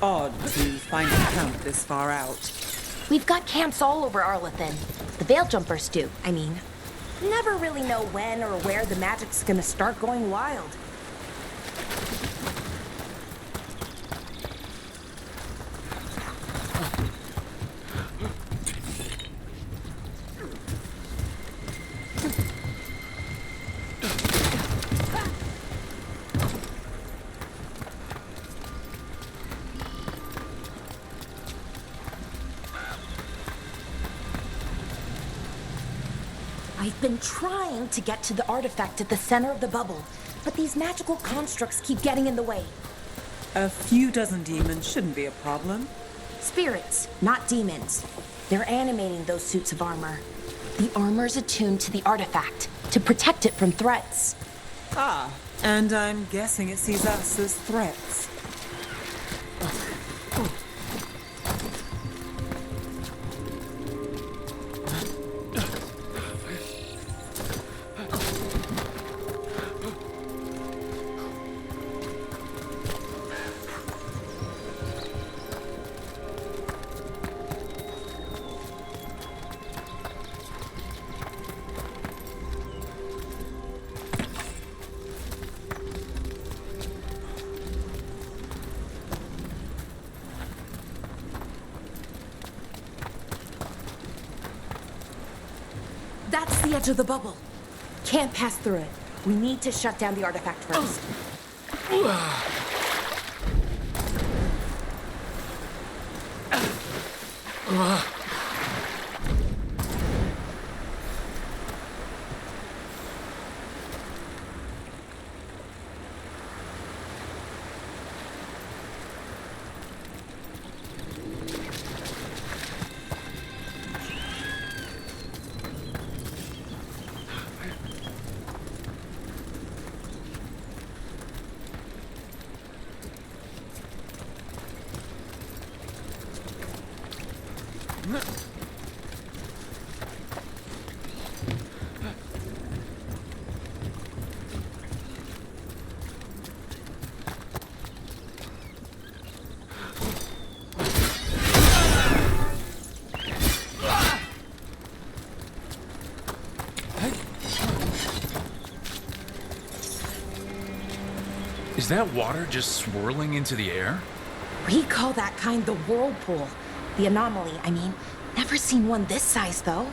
odd to find a camp this far out. We've got camps all over Arlethan. The Veil Jumpers do, I mean. Never really know when or where the magic's gonna start going wild. I've been trying to get to the artifact at the center of the bubble, but these magical constructs keep getting in the way. A few dozen demons shouldn't be a problem. Spirits, not demons. They're animating those suits of armor. The armor's attuned to the artifact to protect it from threats. Ah, and I'm guessing it sees us as threats. That's the edge of the bubble. Can't pass through it. We need to shut down the artifact first. Is that water just swirling into the air? We call that kind the whirlpool. The anomaly, I mean. Never seen one this size, though.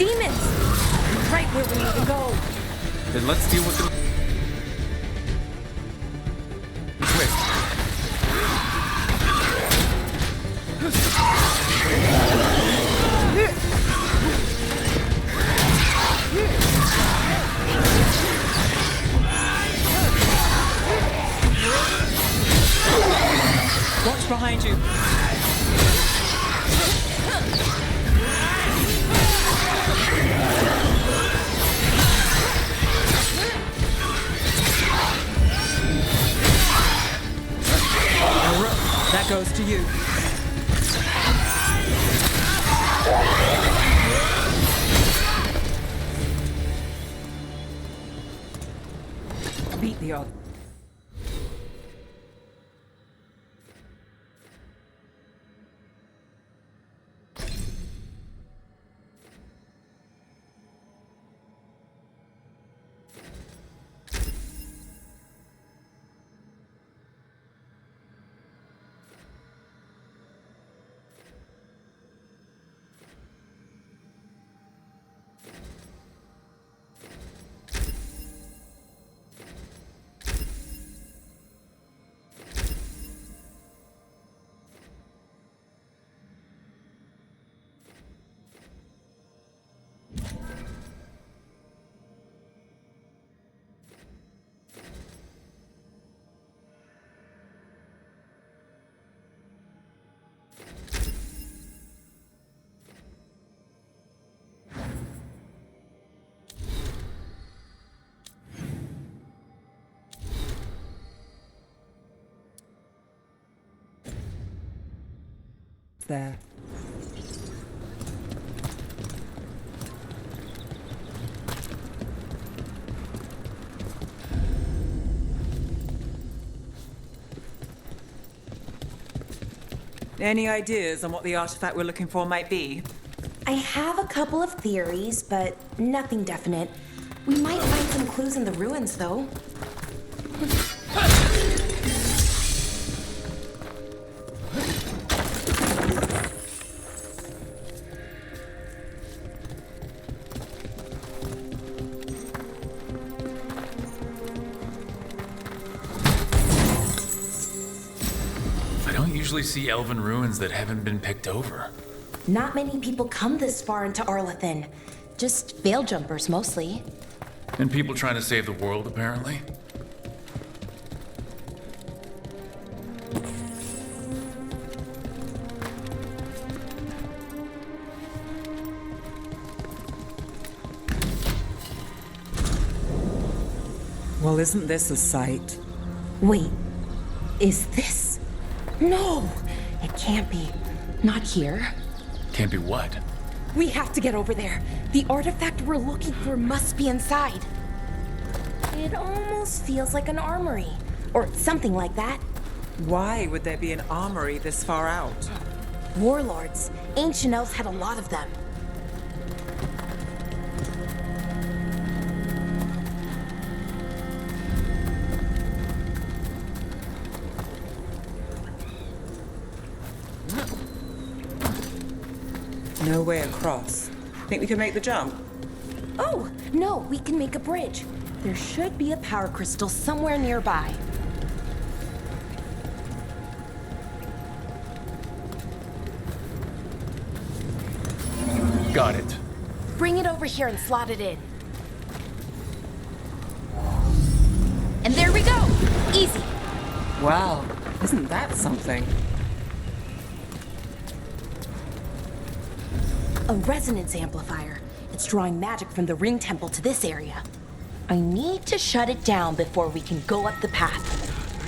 demons! Right where we need to go. Then let's deal with them. Quick. Watch behind you. That goes to you. Beat the odds. There. Any ideas on what the artifact we're looking for might be? I have a couple of theories, but nothing definite. We might find some clues in the ruins, though. Usually see elven ruins that haven't been picked over. Not many people come this far into Arlathan. Just veil jumpers, mostly. And people trying to save the world, apparently. Well, isn't this a sight? Wait, is this? No, it can't be. Not here. Can't be what? We have to get over there. The artifact we're looking for must be inside. It almost feels like an armory, or something like that. Why would there be an armory this far out? Warlords. Ancient elves had a lot of them. No way across. Think we can make the jump? Oh, no, we can make a bridge. There should be a power crystal somewhere nearby. Got it. Bring it over here and slot it in. And there we go! Easy. Wow, isn't that something? A resonance amplifier. It's drawing magic from the ring temple to this area. I need to shut it down before we can go up the path.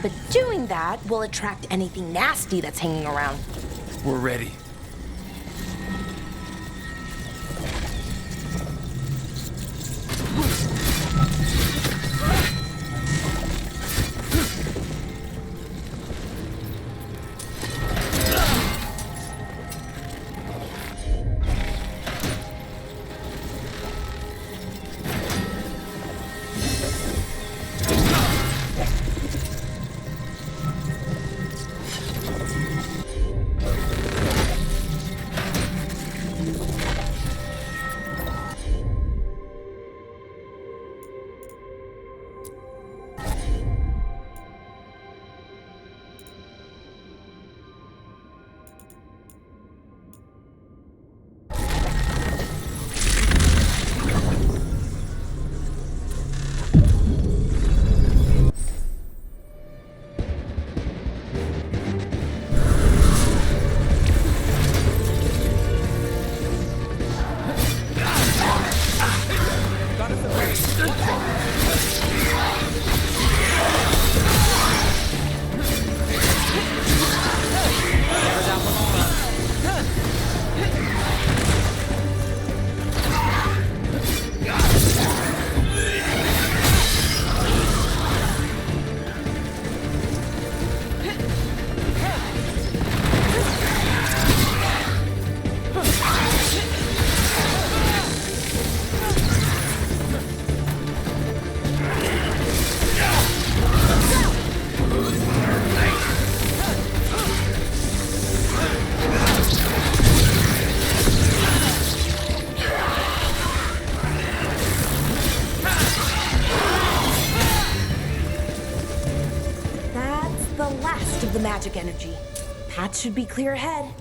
But doing that will attract anything nasty that's hanging around. We're ready. magic energy. Path should be clear ahead.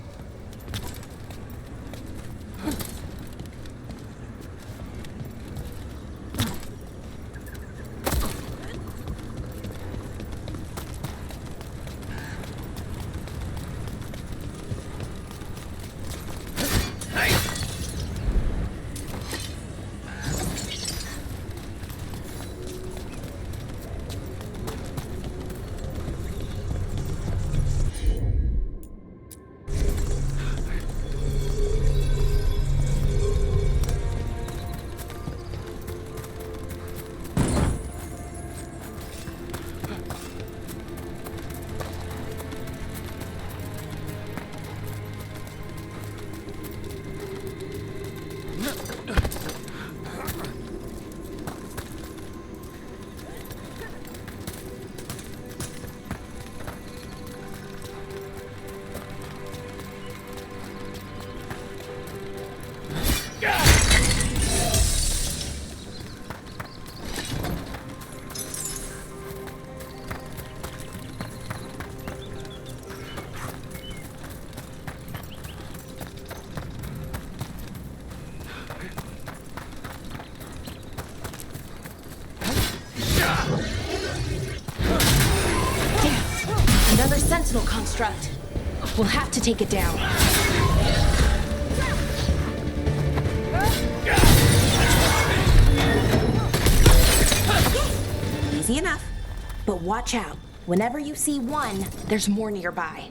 Another sentinel construct. We'll have to take it down. Easy enough. But watch out. Whenever you see one, there's more nearby.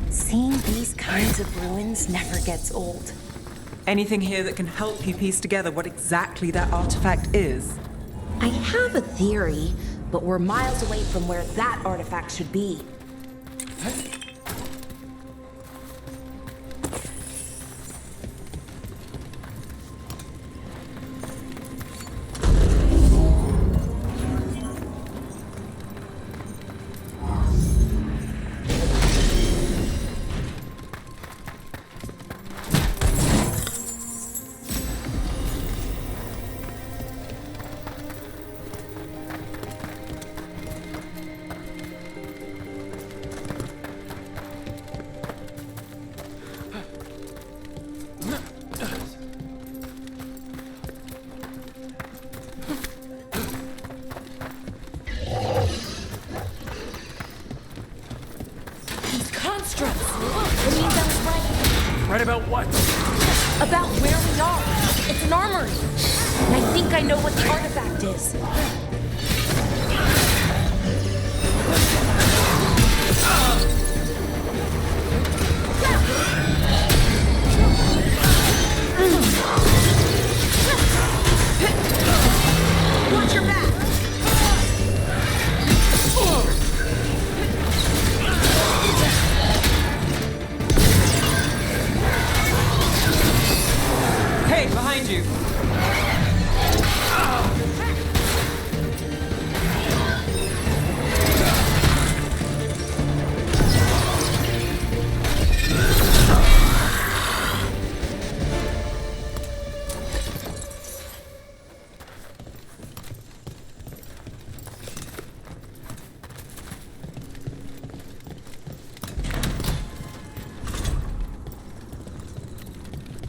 Seeing these kinds of ruins never gets old. Anything here that can help you piece together what exactly that artifact is? I have a theory, but we're miles away from where that artifact should be. Right about what? About where we are. It's an armory. And I think I know what the artifact is. Watch your back. Hey, behind you!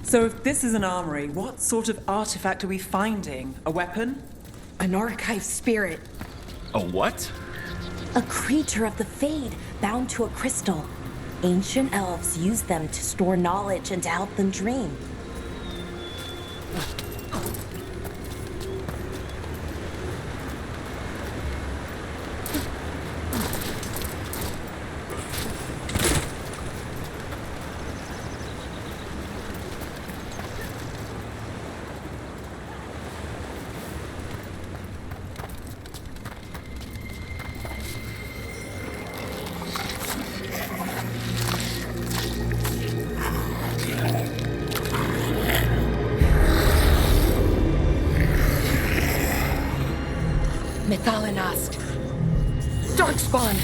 So if this is an armory, what sort of artifact are we finding? A weapon? An archived spirit. A what? A creature of the Fade, bound to a crystal. Ancient elves use them to store knowledge and to help them dream. Methalinast. Darkspawn.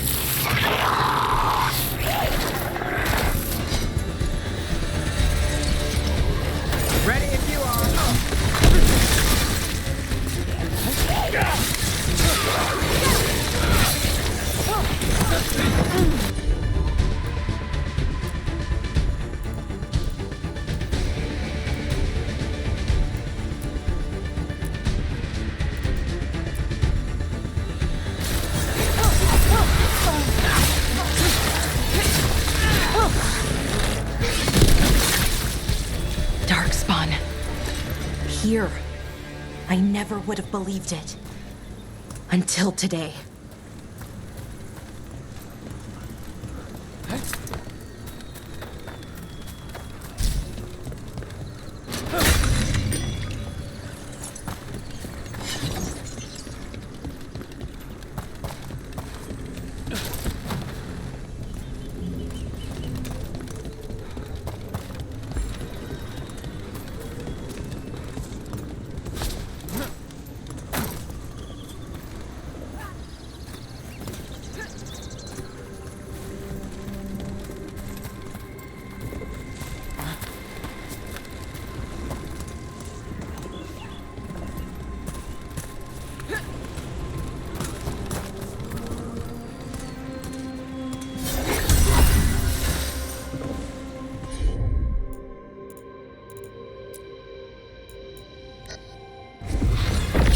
Ready if you are. Darkspawn. Here. I never would have believed it. Until today.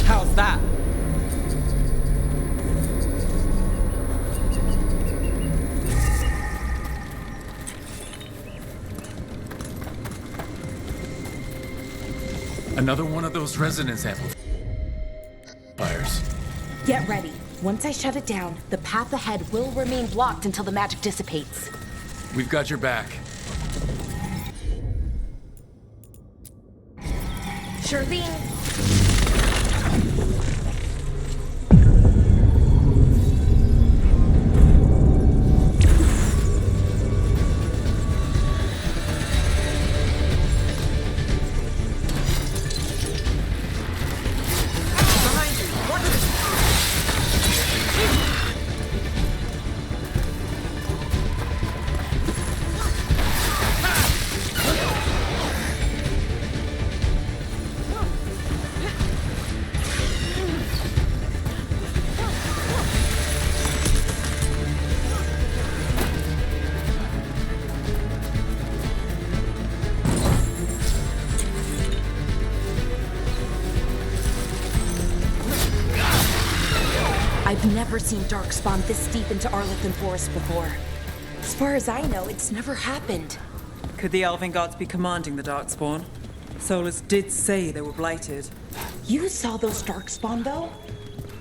How's that? Another one of those resonance amplifiers. Get ready. Once I shut it down, the path ahead will remain blocked until the magic dissipates. We've got your back. Sure thing. I've never seen Darkspawn this deep into Arlethan Forest before. As far as I know, it's never happened. Could the Elven gods be commanding the Darkspawn? Solus did say they were blighted. You saw those Darkspawn, though?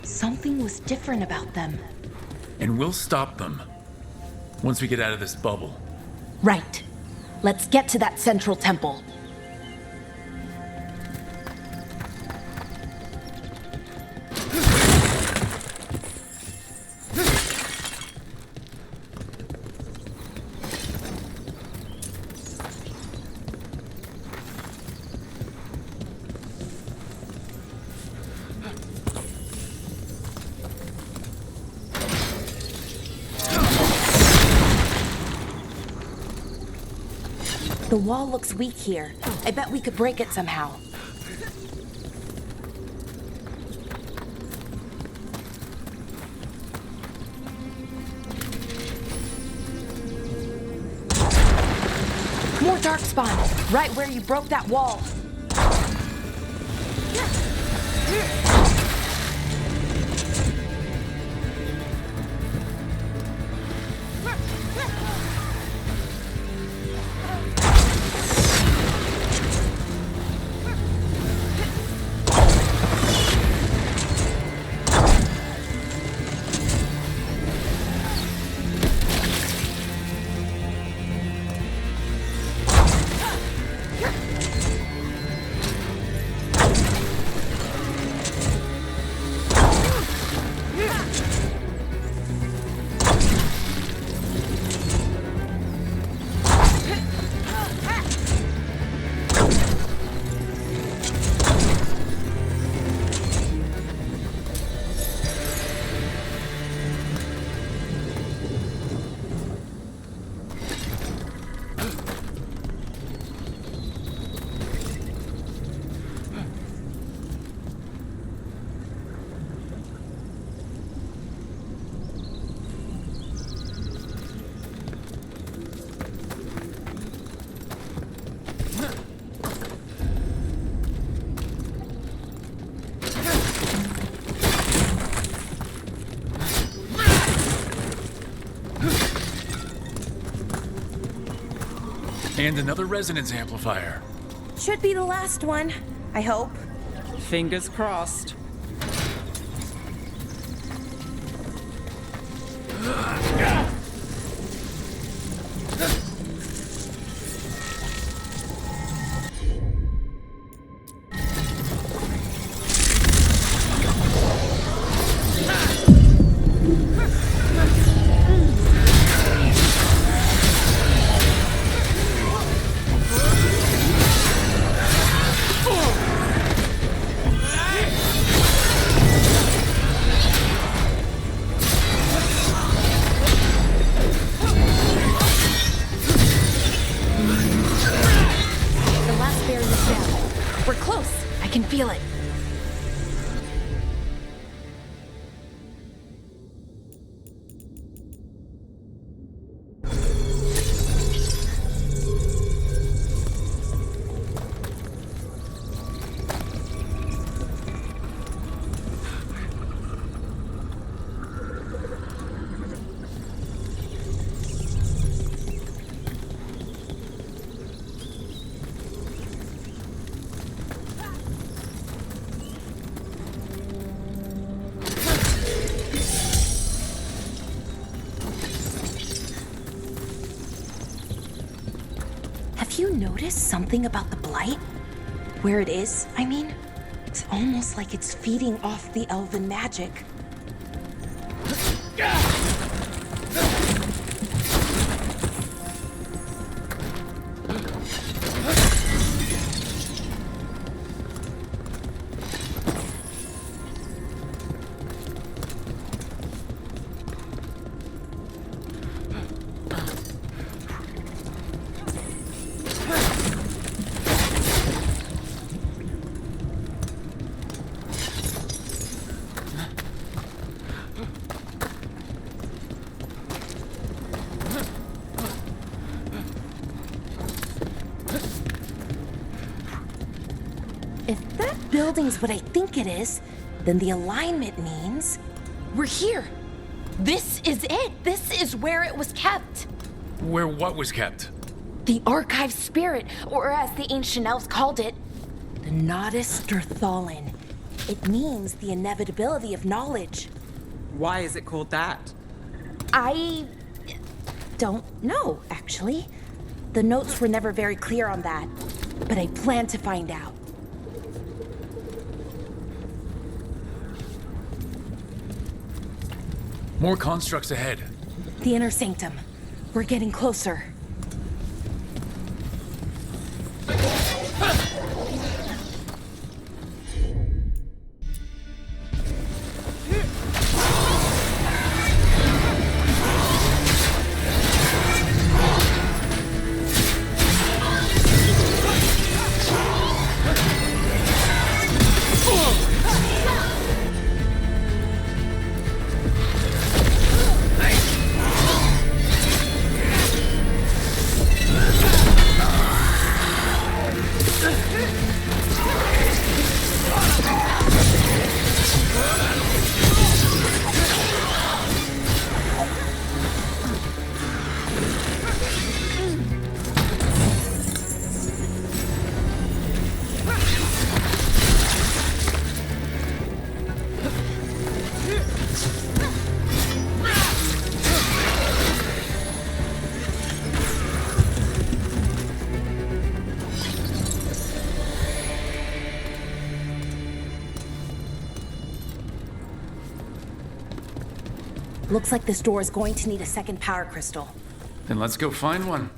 Something was different about them. And we'll stop them. Once we get out of this bubble. Right. Let's get to that central temple. The wall looks weak here. I bet we could break it somehow. More Darkspawn! Right where you broke that wall. And another resonance amplifier. Should be the last one, I hope. Fingers crossed. Feel it. Have you noticed something about the blight? Where it is, I mean? It's almost like it's feeding off the elven magic. If that building's what I think it is, then the alignment means we're here. This is it. This is where it was kept. Where what was kept? The archive spirit, or as the ancient elves called it, the Nodus Derthalin. It means the inevitability of knowledge. Why is it called that? I don't know, actually. The notes were never very clear on that, but I plan to find out. More constructs ahead. The inner sanctum. We're getting closer. Looks like this door is going to need a second power crystal. Then let's go find one.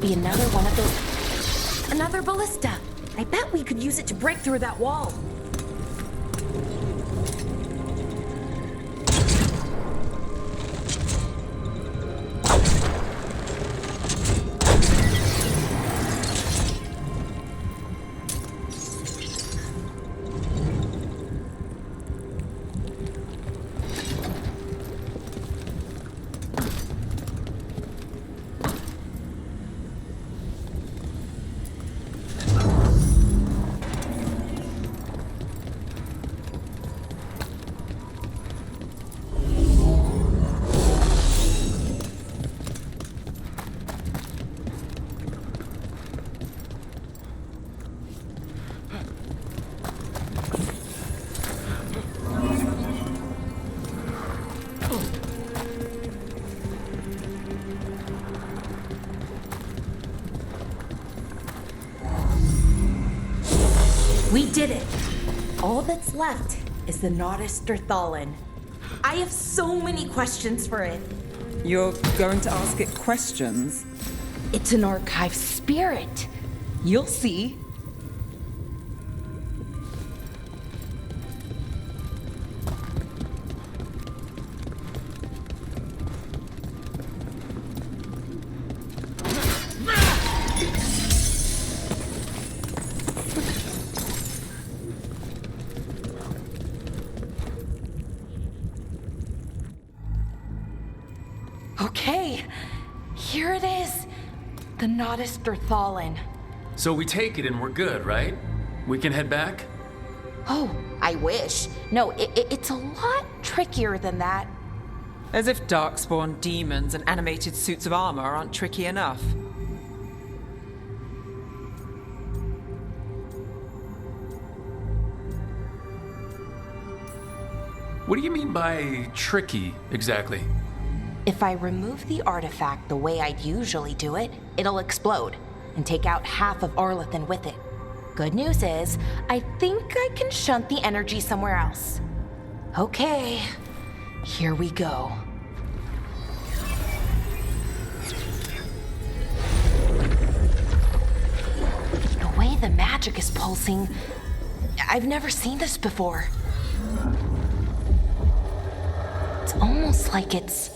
be another one of those... Another ballista! I bet we could use it to break through that wall. We did it! All that's left is the Nodus Thallen. I have so many questions for it. You're going to ask it questions? It's an archive spirit. You'll see. Okay, here it is. The Nodus Thallen. So we take it and we're good, right? We can head back? Oh, I wish. No, it's a lot trickier than that. As if darkspawn demons and animated suits of armor aren't tricky enough. What do you mean by tricky, exactly? If I remove the artifact the way I'd usually do it, it'll explode and take out half of Arlethan with it. Good news is, I think I can shunt the energy somewhere else. Okay, here we go. The way the magic is pulsing, I've never seen this before. It's almost like it's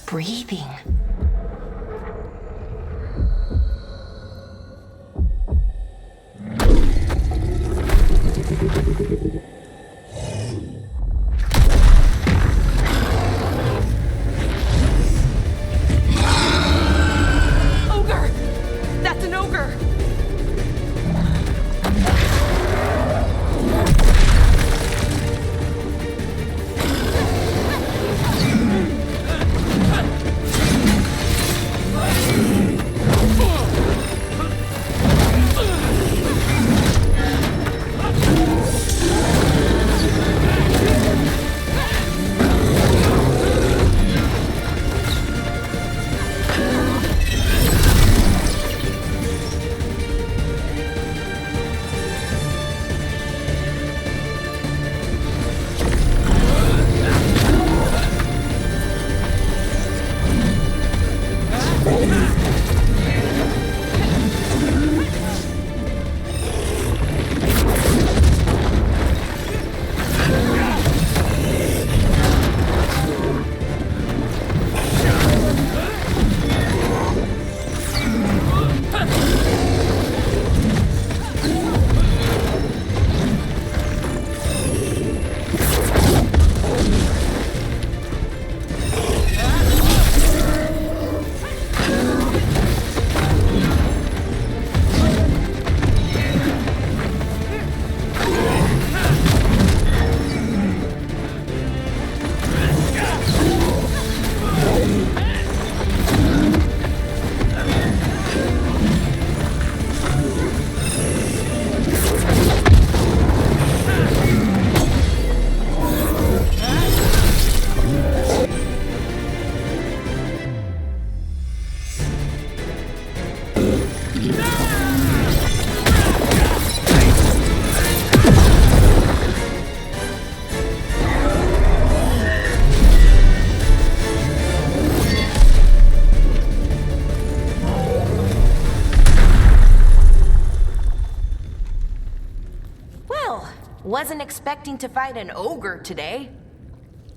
breathing. Ogre! That's an ogre! Wasn't expecting to fight an ogre today.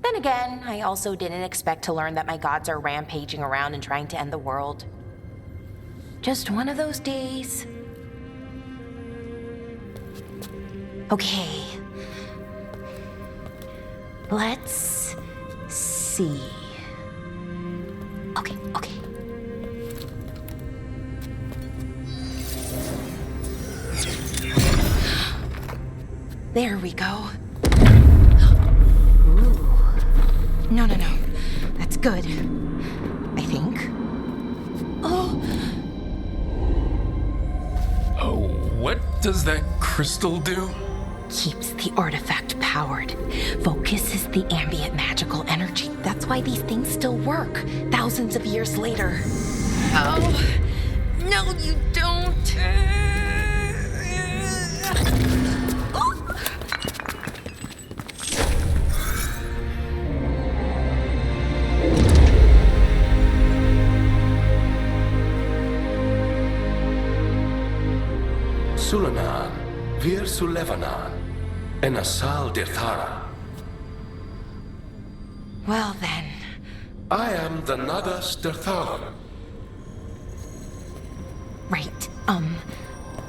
Then again, I also didn't expect to learn that my gods are rampaging around and trying to end the world. Just one of those days. Okay. Let's see. Okay. There we go. Ooh. No. That's good. I think. Oh, what does that crystal do? keeps the artifact powered. Focuses the ambient magical energy. That's why these things still work, thousands of years later. Oh, no, you don't. Sulanan, Vir Sulevanan, and Asal Dirthara. Well then. I am the Nadas Dirthara. Right,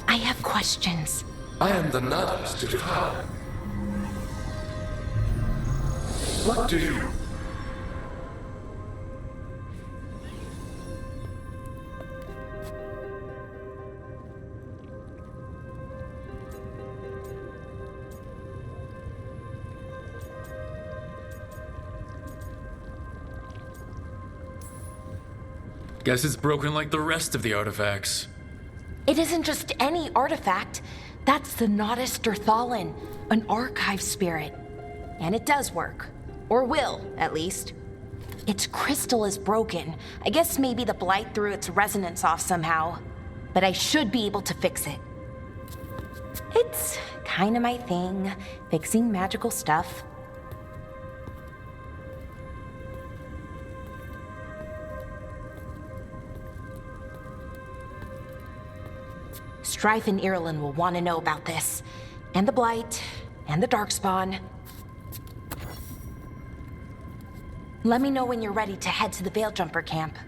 I have questions. I am the Nadas Dirthara. What do you... Guess it's broken like the rest of the artifacts. It isn't just any artifact. That's the Nadas Dirthalan, an archive spirit. And it does work. Or will, at least. Its crystal is broken. I guess maybe the blight threw its resonance off somehow. But I should be able to fix it. It's kind of my thing, fixing magical stuff. Strife and Irulan will want to know about this. And the Blight, and the Darkspawn. Let me know when you're ready to head to the Veil-Jumper camp.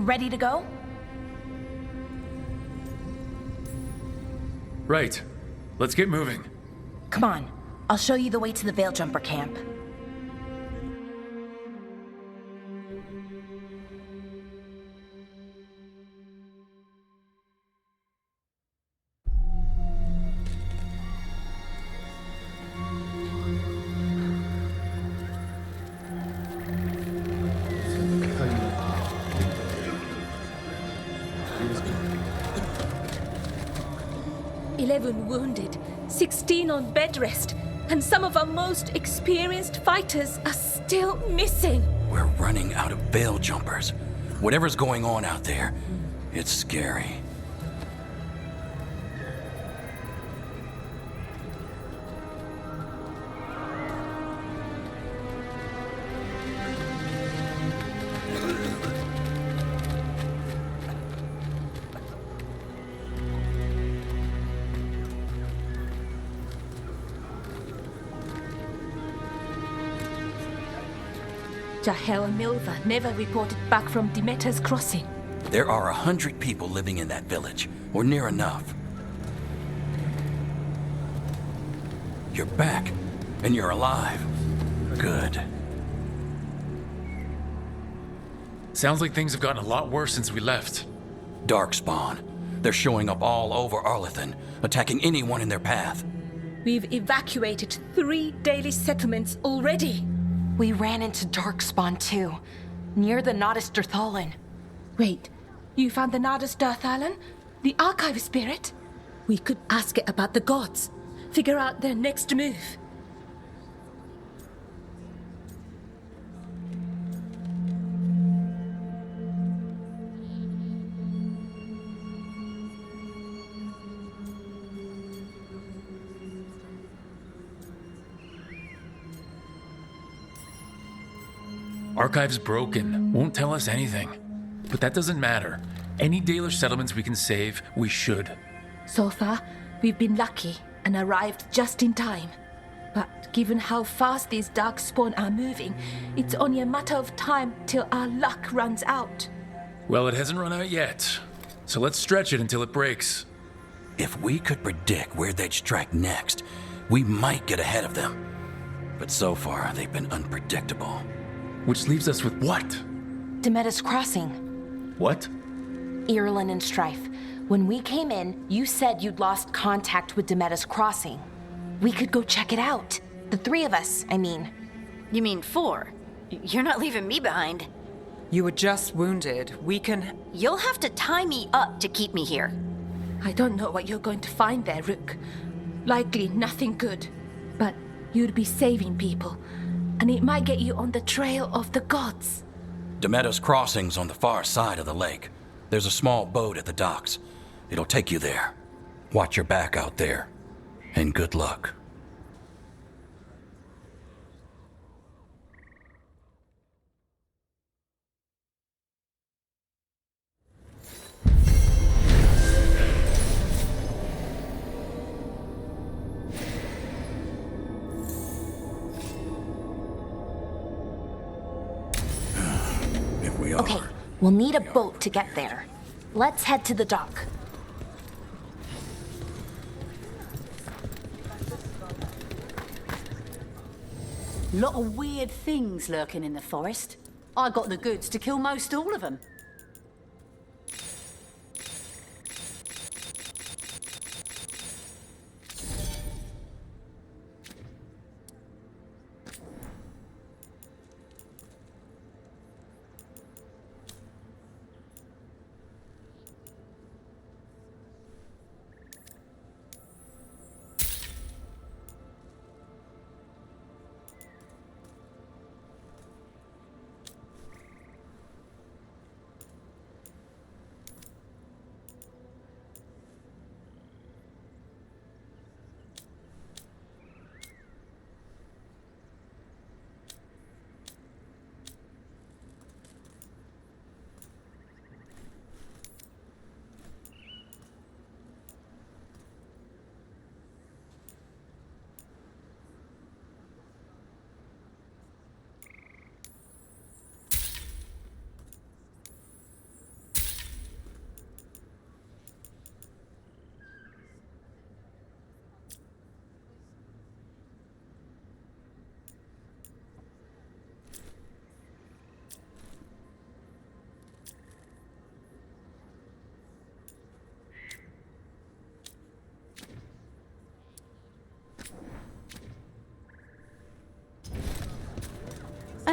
Ready to go? Right. Let's get moving. Come on, I'll show you the way to the Veil Jumper camp. Wounded, 16 on bed rest, and some of our most experienced fighters are still missing. We're running out of Veil Jumpers. Whatever's going on out there, it's scary. Jahel and Milva never reported back from Demeter's crossing. There are 100 people living in that village, or near enough. You're back, and you're alive. Good. Sounds like things have gotten a lot worse since we left. Darkspawn. They're showing up all over Arlethan, attacking anyone in their path. We've evacuated 3 daily settlements already. We ran into Darkspawn too, near the Nodus Dirthalan. Wait, you found the Nodus Dirthalan? The archive spirit? We could ask it about the gods. Figure out their next move. Archive's broken, won't tell us anything. But that doesn't matter. Any Dalish settlements we can save, we should. So far, we've been lucky and arrived just in time. But given how fast these darkspawn are moving, it's only a matter of time till our luck runs out. Well, it hasn't run out yet. So let's stretch it until it breaks. If we could predict where they'd strike next, we might get ahead of them. But so far, they've been unpredictable. Which leaves us with what? Demeter's crossing. What? Irulan and Strife. When we came in, you said you'd lost contact with Demeter's crossing. We could go check it out. The 3 of us, I mean. You mean 4? You're not leaving me behind. You were just wounded. We can... You'll have to tie me up to keep me here. I don't know what you're going to find there, Rook. Likely nothing good. But you'd be saving people. And it might get you on the trail of the gods. Demeter's crossing's on the far side of the lake. There's a small boat at the docks. It'll take you there. Watch your back out there. And good luck. Okay, we'll need a boat to get there. Let's head to the dock. Lot of weird things lurking in the forest. I got the goods to kill most all of them.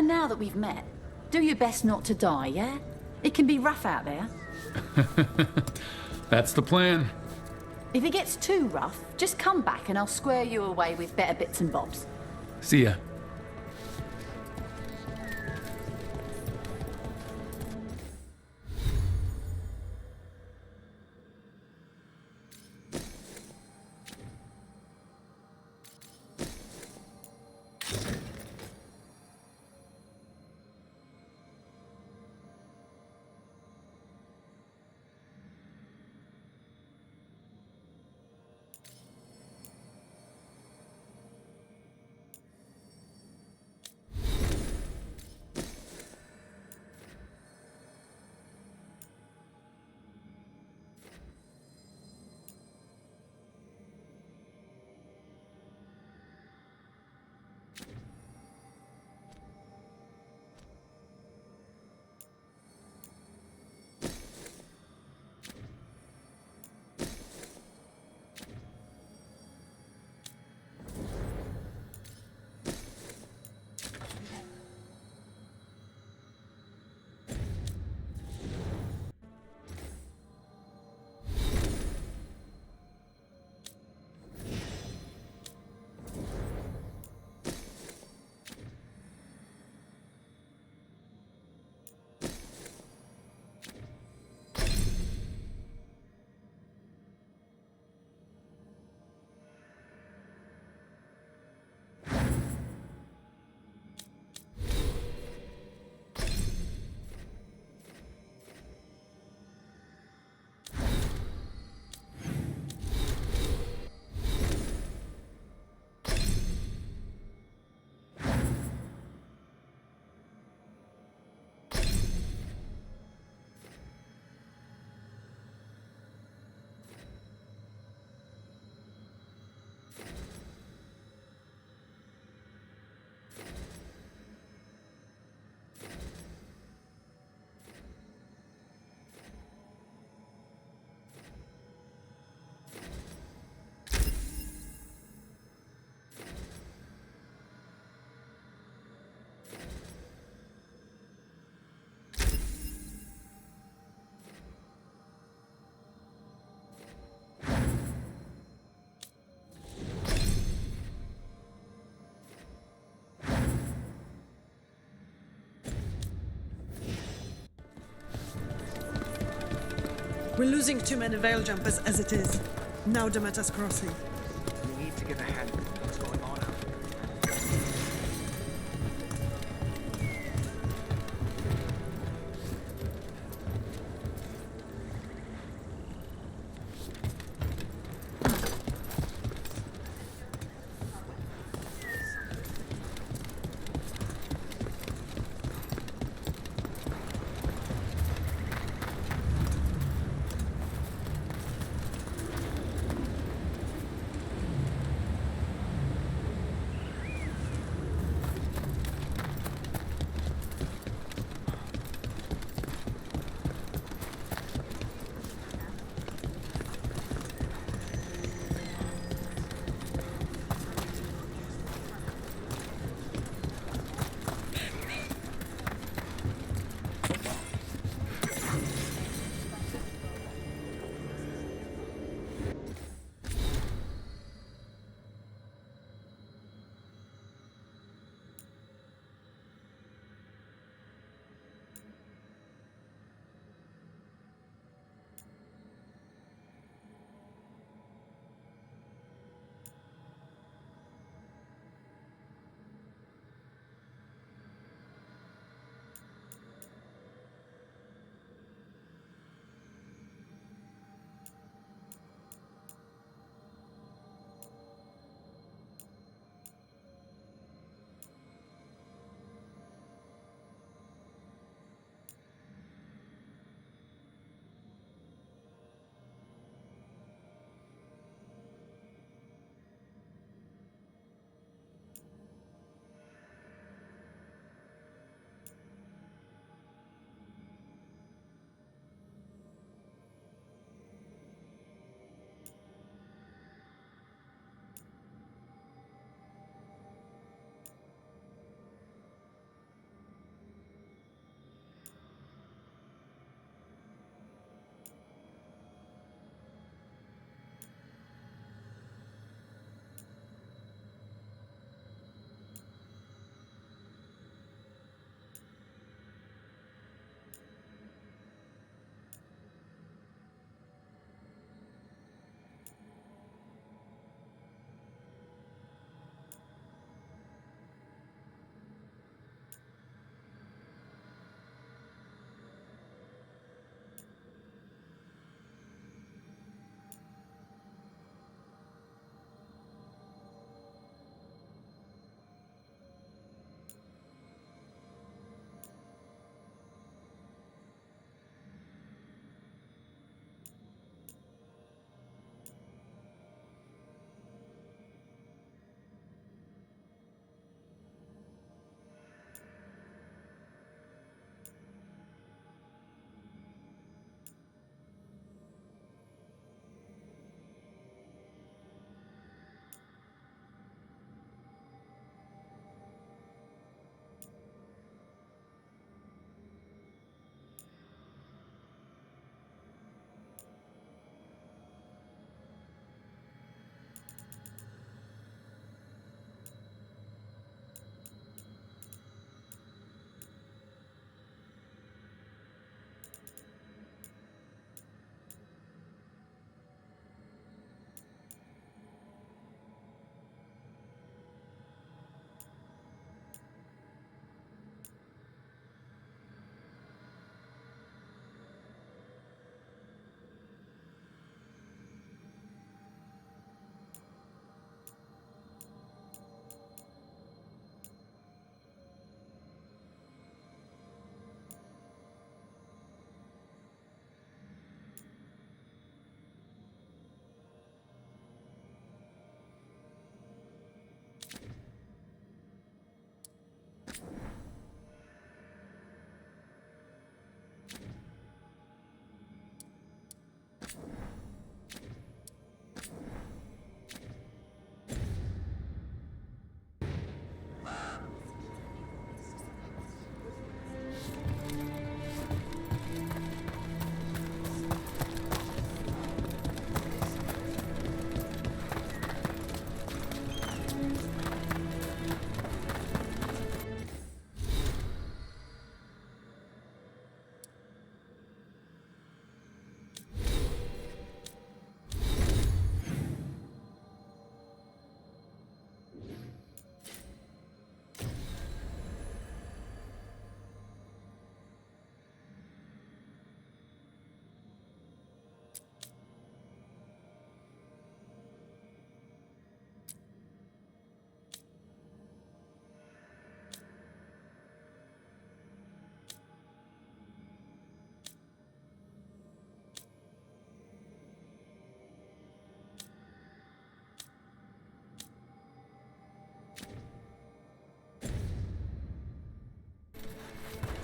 And now that we've met, do your best not to die, yeah? It can be rough out there. That's the plan. If it gets too rough, just come back and I'll square you away with better bits and bobs. See ya. We're losing too many veil jumpers as it is. Now Demeter's crossing. We need to get a handle on what's going on out there.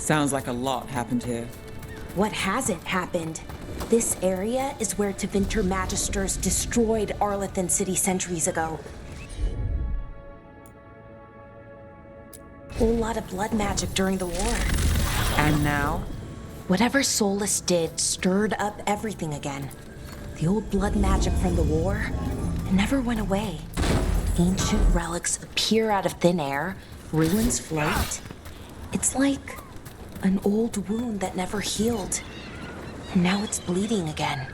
Sounds like a lot happened here. What hasn't happened? This area is where Tevinter Magisters destroyed Arlathan City centuries ago. Whole lot of blood magic during the war. And now? Whatever Solus did stirred up everything again. The old blood magic from the war, it never went away. Ancient relics appear out of thin air, ruins float. It's like an old wound that never healed. And now it's bleeding again.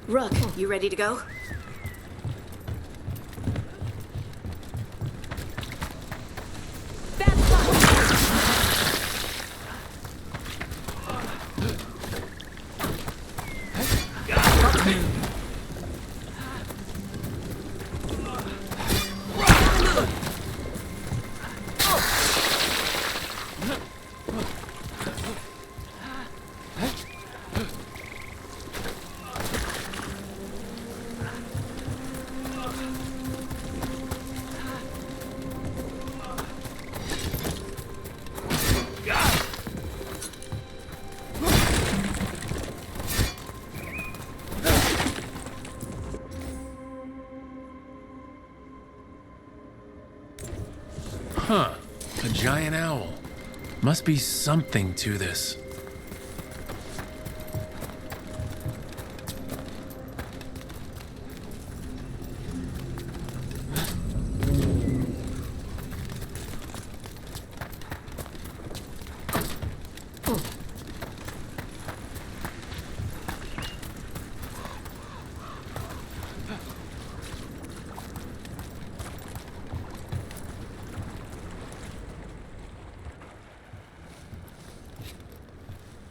Rook, you ready to go? Huh. A giant owl. Must be something to this.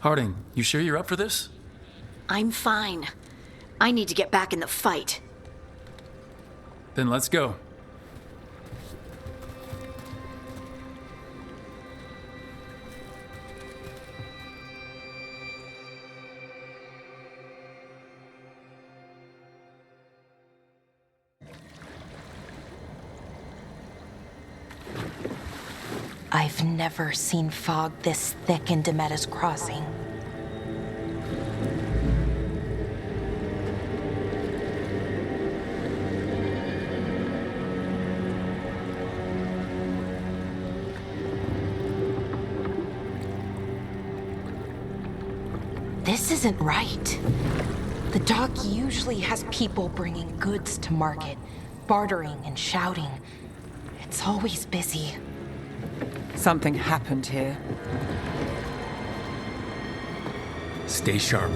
Harding, you sure you're up for this? I'm fine. I need to get back in the fight. Then let's go. I've never seen fog this thick in Demetta's Crossing. This isn't right. The dock usually has people bringing goods to market, bartering and shouting. It's always busy. Something happened here. Stay sharp.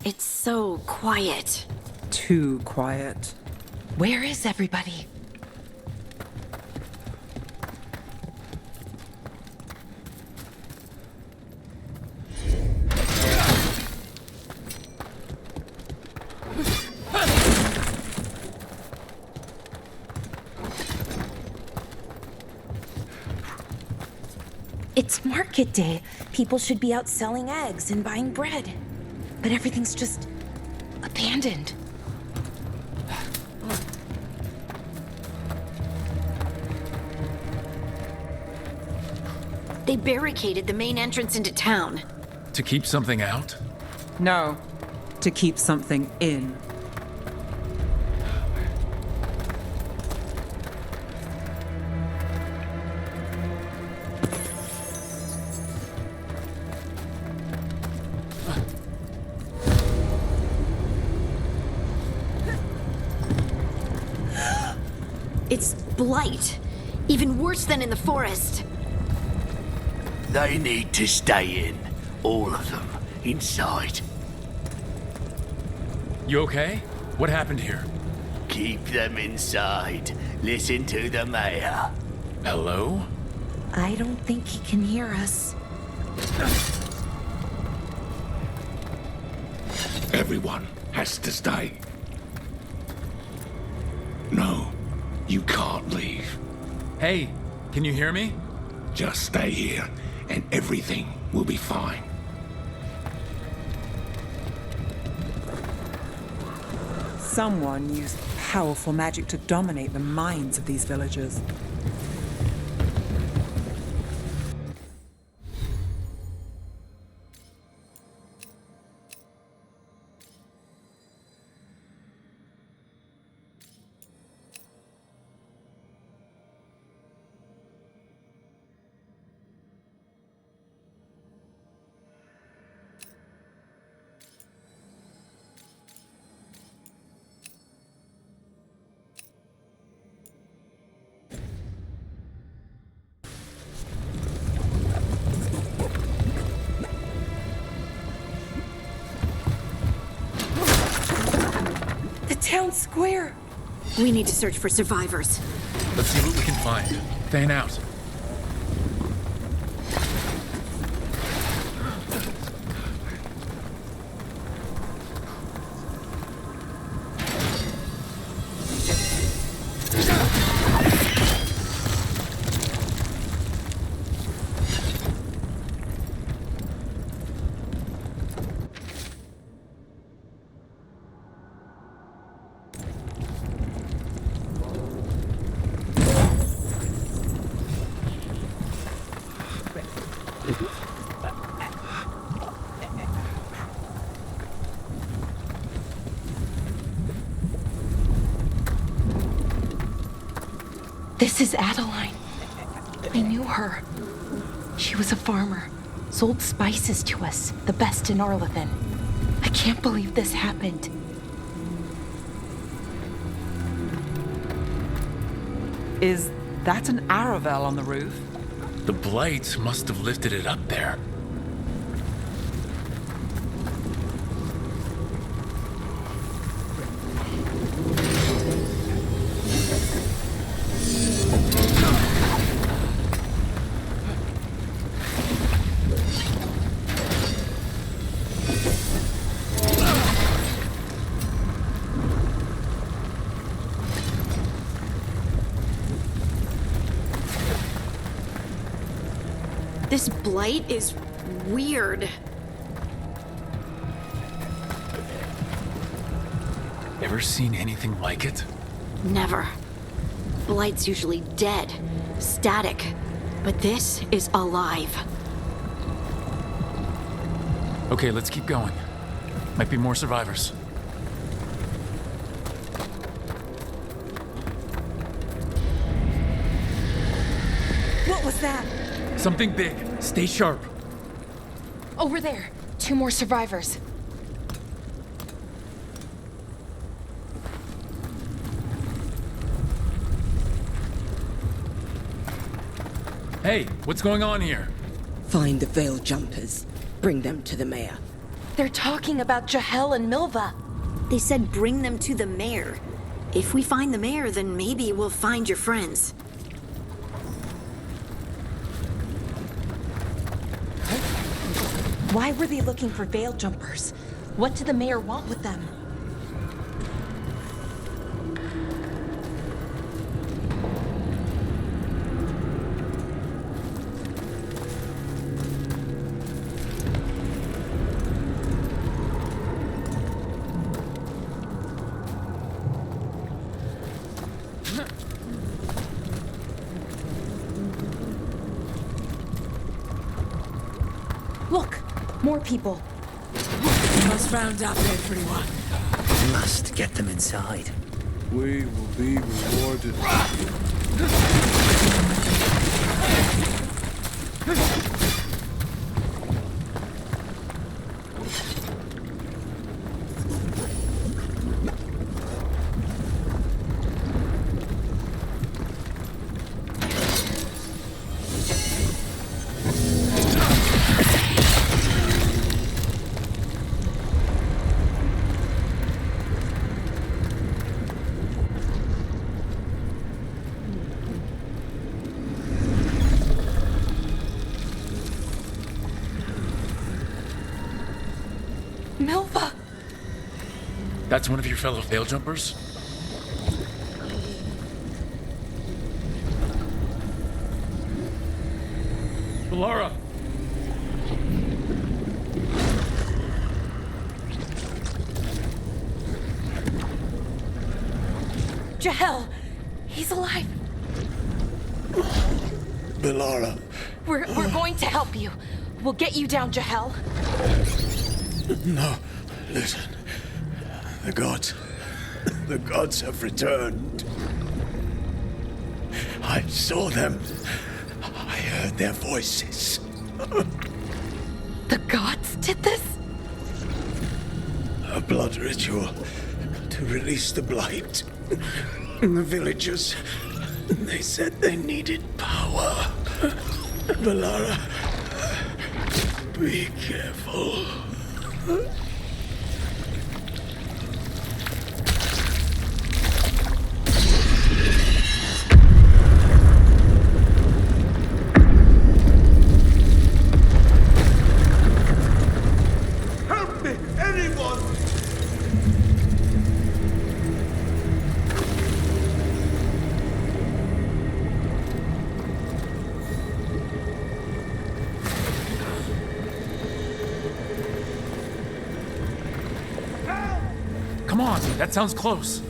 It's so quiet. Too quiet. Where is everybody? It's market day. People should be out selling eggs and buying bread. But everything's just abandoned. They barricaded the main entrance into town. To keep something out? No, to keep something in. It's blight. Even worse than in the forest. They need to stay in. All of them. Inside. You okay? What happened here? Keep them inside. Listen to the mayor. Hello? I don't think he can hear us. Everyone has to stay. No, you can't leave. Hey, can you hear me? Just stay here, and everything will be fine. Someone used powerful magic to dominate the minds of these villagers. Town square. We need to search for survivors. Let's see what we can find. Fan out. This is Adeline. I knew her. She was a farmer, sold spices to us, the best in Arlathan. I can't believe this happened. Is that an Aravel on the roof? The blight must have lifted it up there. This blight is weird. Ever seen anything like it? Never. Blight's usually dead, static, but this is alive. Okay, let's keep going. Might be more survivors. What was that? Something big. Stay sharp. Over there. 2 more survivors. Hey, what's going on here? Find the veil jumpers. Bring them to the mayor. They're talking about Jahel and Milva. They said bring them to the mayor. If we find the mayor, then maybe we'll find your friends. Why were they looking for veil jumpers? What did the mayor want with them? Look! More people. Must round up everyone. Must get them inside. We will be rewarded. Milva! That's one of your fellow veil jumpers? Laura! Jahel! He's alive! Belara. We're going to help you. We'll get you down, Jahel. No, listen. The gods have returned. I saw them. I heard their voices. The gods did this? A blood ritual to release the blight. The villagers, they said they needed power. Belara, be careful. Help me, anyone! Come on, that sounds close.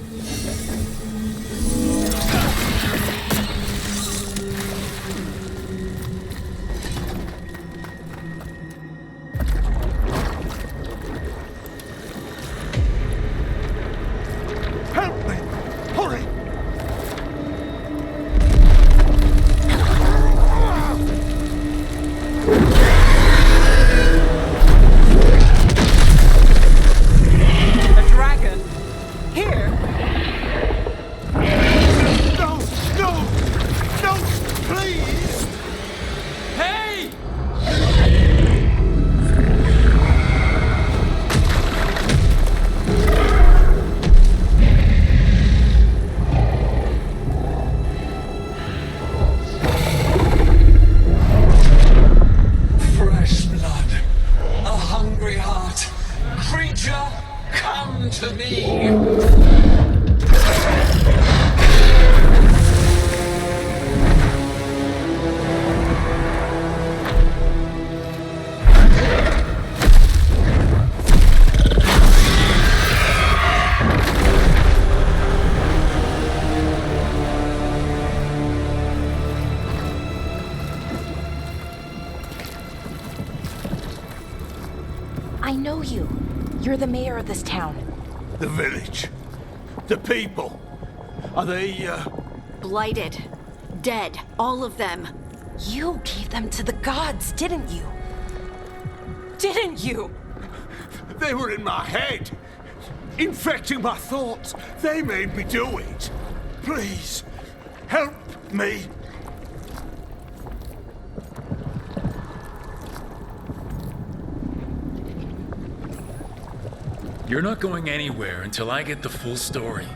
Help me! Hurry! I know you. You're the mayor of this town. The village. The people. Are they, Blighted. Dead. All of them. You gave them to the gods, didn't you? Didn't you? They were in my head. Infecting my thoughts. They made me do it. Please, help me. You're not going anywhere until I get the full story.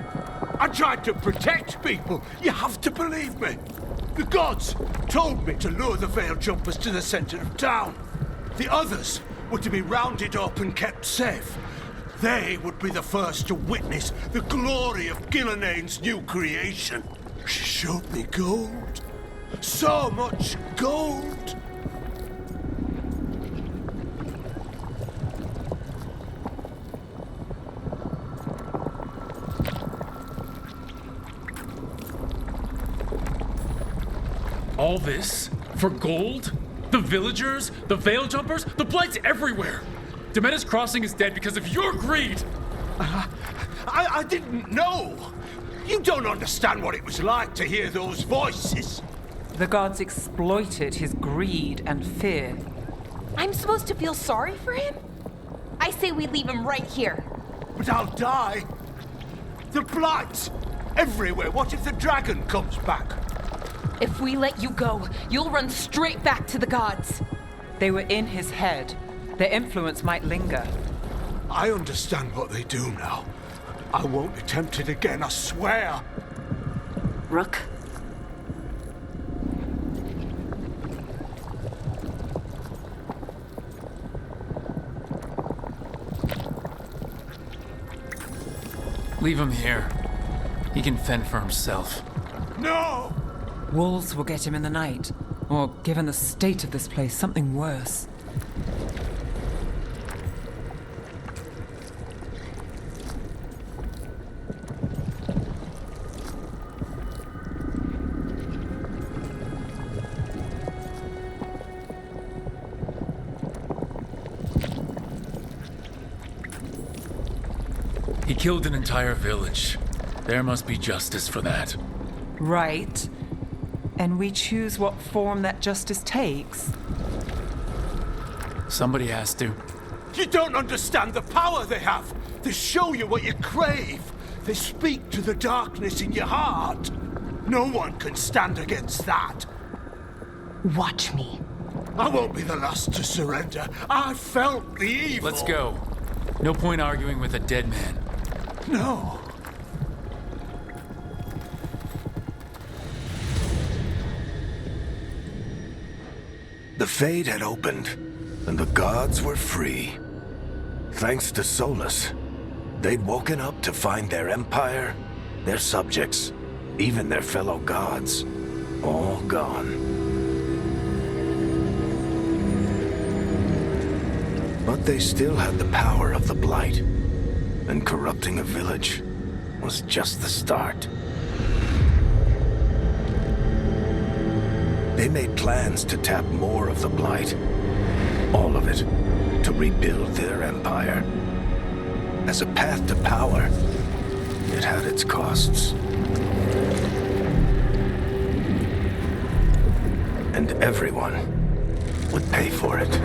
I tried to protect people. You have to believe me. The gods told me to lure the Veil Jumpers to the center of town. The others were to be rounded up and kept safe. They would be the first to witness the glory of Gillanane's new creation. She showed me gold. So much gold. All this? For gold? The villagers? The Veil Jumpers? The Blight's everywhere! Demeter's Crossing is dead because of your greed! I didn't know! You don't understand what it was like to hear those voices! The gods exploited his greed and fear. I'm supposed to feel sorry for him? I say we leave him right here. But I'll die! The Blight! Everywhere! What if the dragon comes back? If we let you go, you'll run straight back to the gods. They were in his head. Their influence might linger. I understand what they do now. I won't be tempted again, I swear. Rook? Leave him here. He can fend for himself. No! Wolves will get him in the night. Or, given the state of this place, something worse. He killed an entire village. There must be justice for that. Right. And we choose what form that justice takes. Somebody has to. You don't understand the power they have. They show you what you crave. They speak to the darkness in your heart. No one can stand against that. Watch me. I won't be the last to surrender. I felt the evil. Let's go. No point arguing with a dead man. No. The Fade had opened, and the gods were free. Thanks to Solus, they'd woken up to find their empire, their subjects, even their fellow gods, all gone. But they still had the power of the Blight, and corrupting a village was just the start. They made plans to tap more of the Blight, all of it, to rebuild their empire. As a path to power, it had its costs. And everyone would pay for it.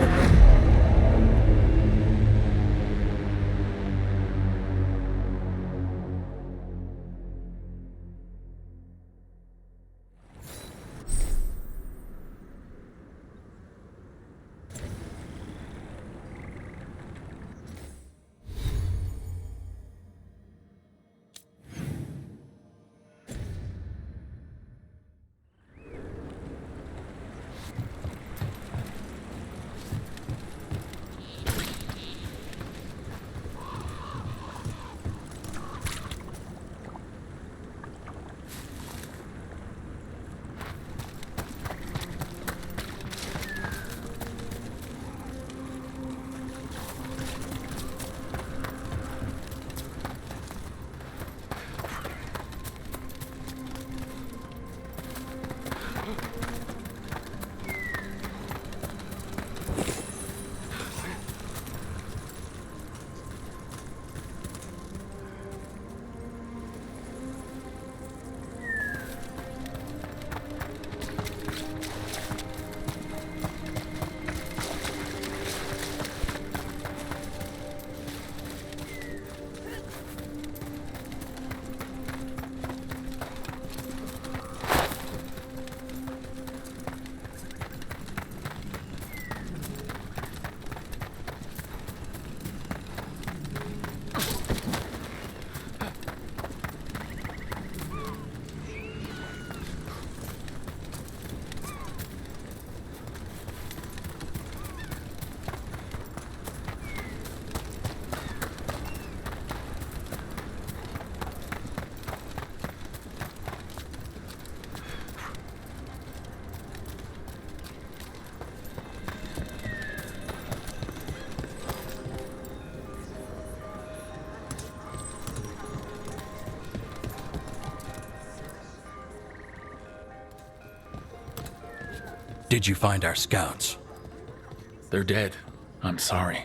Did you find our scouts? They're dead. I'm sorry.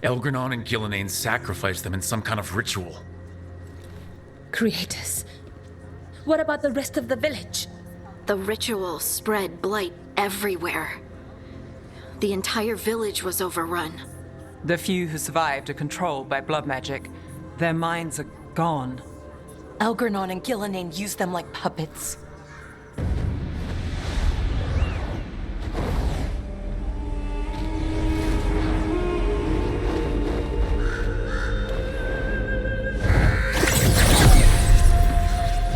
Elgranon and Gillenane sacrificed them in some kind of ritual. Creators. What about the rest of the village? The ritual spread blight everywhere. The entire village was overrun. The few who survived are controlled by blood magic. Their minds are gone. Elgranon and Gillenane used them like puppets.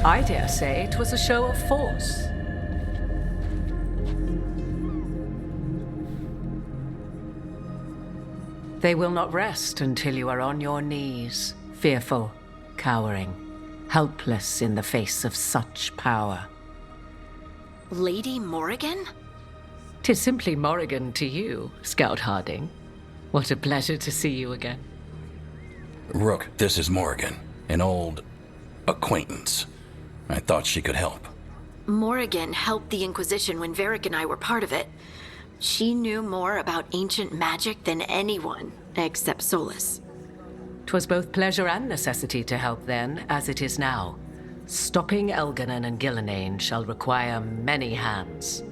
I dare say it was a show of force. They will not rest until you are on your knees, fearful, cowering, helpless in the face of such power. Lady Morrigan? 'Tis simply Morrigan to you, Scout Harding. What a pleasure to see you again. Rook, this is Morrigan, an old acquaintance. I thought she could help. Morrigan helped the Inquisition when Varric and I were part of it. She knew more about ancient magic than anyone, except Solus. 'Twas both pleasure and necessity to help then, as it is now. Stopping Elganon and Gillenane shall require many hands.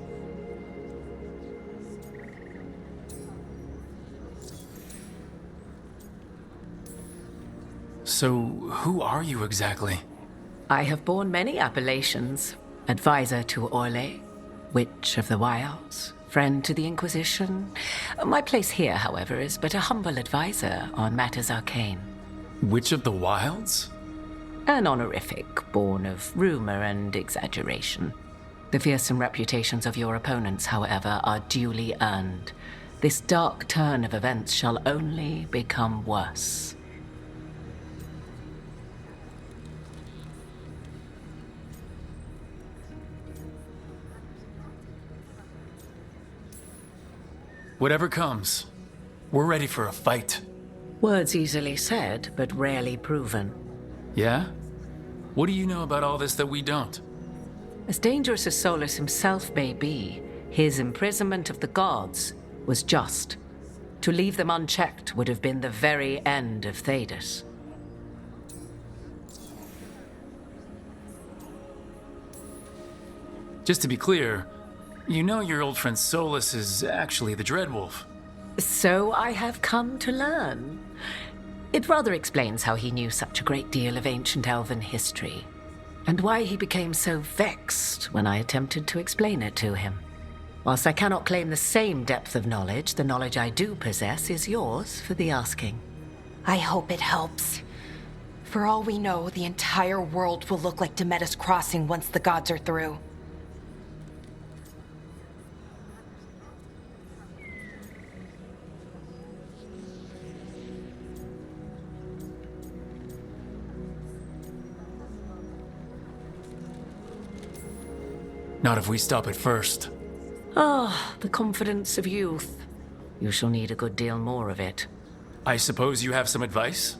So, who are you exactly? I have borne many appellations. Advisor to Orlais, Witch of the Wilds, friend to the Inquisition. My place here, however, is but a humble advisor on matters arcane. Witch of the Wilds? An honorific born of rumor and exaggeration. The fearsome reputations of your opponents, however, are duly earned. This dark turn of events shall only become worse. Whatever comes, we're ready for a fight. Words easily said, but rarely proven. Yeah? What do you know about all this that we don't? As dangerous as Solus himself may be, his imprisonment of the gods was just. To leave them unchecked would have been the very end of Tedas. Just to be clear, you know your old friend Solus is actually the Dreadwolf. So I have come to learn. It rather explains how he knew such a great deal of ancient elven history, and why he became so vexed when I attempted to explain it to him. Whilst I cannot claim the same depth of knowledge, the knowledge I do possess is yours for the asking. I hope it helps. For all we know, the entire world will look like Demetis Crossing once the gods are through. Not if we stop it first. Ah, the confidence of youth. You shall need a good deal more of it. I suppose you have some advice?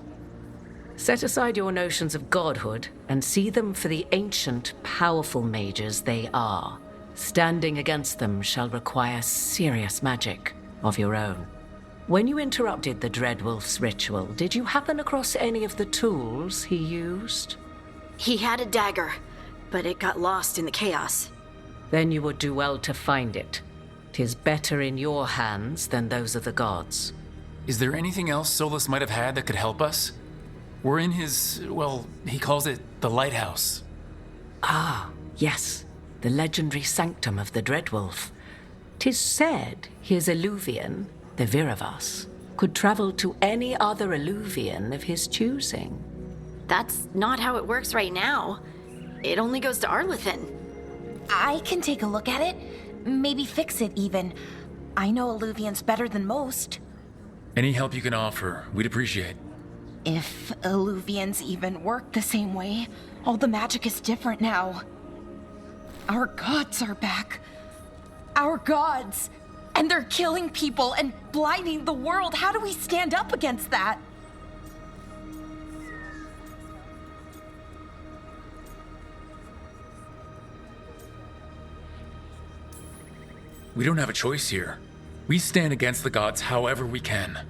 Set aside your notions of godhood and see them for the ancient, powerful mages they are. Standing against them shall require serious magic of your own. When you interrupted the Dreadwolf's ritual, did you happen across any of the tools he used? He had a dagger, but it got lost in the chaos. Then you would do well to find it. 'Tis better in your hands than those of the gods. Is there anything else Solus might have had that could help us? We're in his, well, he calls it the lighthouse. Ah, yes. The legendary sanctum of the Dreadwolf. 'Tis said his Illuvian, the Vyrivas, could travel to any other Illuvian of his choosing. That's not how it works right now. It only goes to Arlethan. I can take a look at it. Maybe fix it, even. I know Illuvians better than most. Any help you can offer, we'd appreciate. If Illuvians even work the same way, all the magic is different now. Our gods are back. Our gods! And they're killing people and blinding the world. How do we stand up against that? We don't have a choice here. We stand against the gods however we can.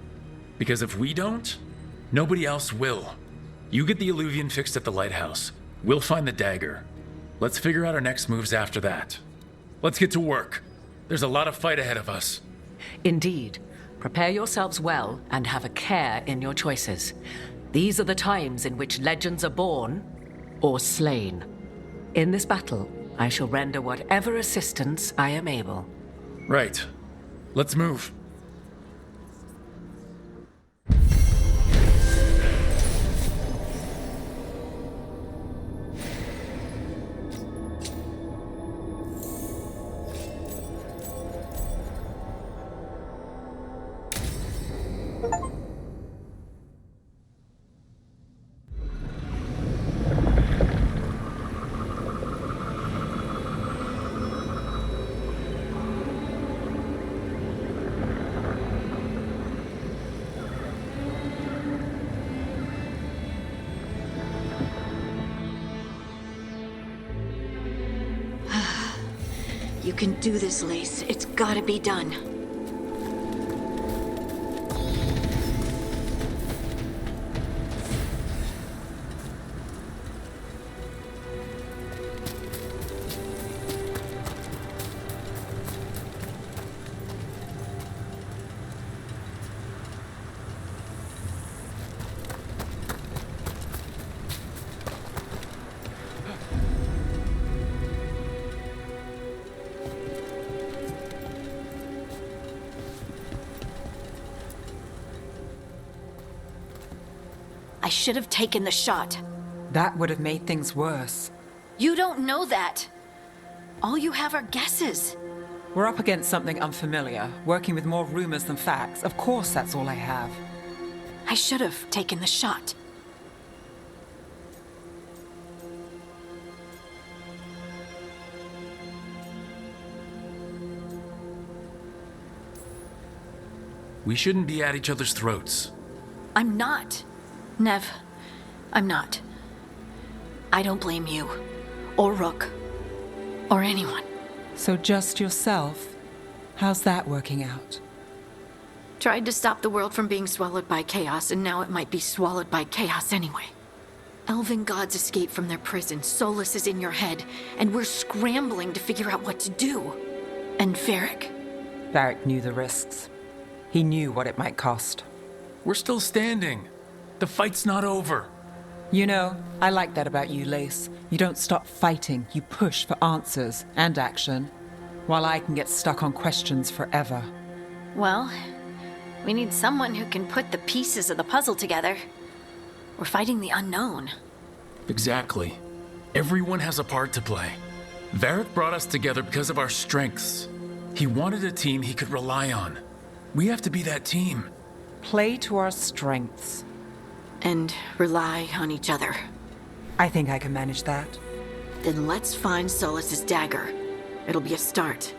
Because if we don't, nobody else will. You get the Illuvian fixed at the lighthouse. We'll find the dagger. Let's figure out our next moves after that. Let's get to work. There's a lot of fight ahead of us. Indeed. Prepare yourselves well and have a care in your choices. These are the times in which legends are born or slain. In this battle, I shall render whatever assistance I am able. Right. Let's move. You can do this, Lace. It's gotta be done. I should have taken the shot. That would have made things worse. You don't know that. All you have are guesses. We're up against something unfamiliar, working with more rumors than facts. Of course, that's all I have. I should have taken the shot. We shouldn't be at each other's throats. I'm not. Nev, I'm not. I don't blame you, or Rook, or anyone. So just yourself? How's that working out? Tried to stop the world from being swallowed by chaos, and now it might be swallowed by chaos anyway. Elven gods escape from their prison, Solus is in your head, and we're scrambling to figure out what to do. And Varric. Varric knew the risks. He knew what it might cost. We're still standing. The fight's not over. You know, I like that about you, Lace. You don't stop fighting, you push for answers and action, while I can get stuck on questions forever. Well, we need someone who can put the pieces of the puzzle together. We're fighting the unknown. Exactly. Everyone has a part to play. Varric brought us together because of our strengths. He wanted a team he could rely on. We have to be that team. Play to our strengths. And rely on each other. I think I can manage that. Then let's find Solus's dagger. It'll be a start.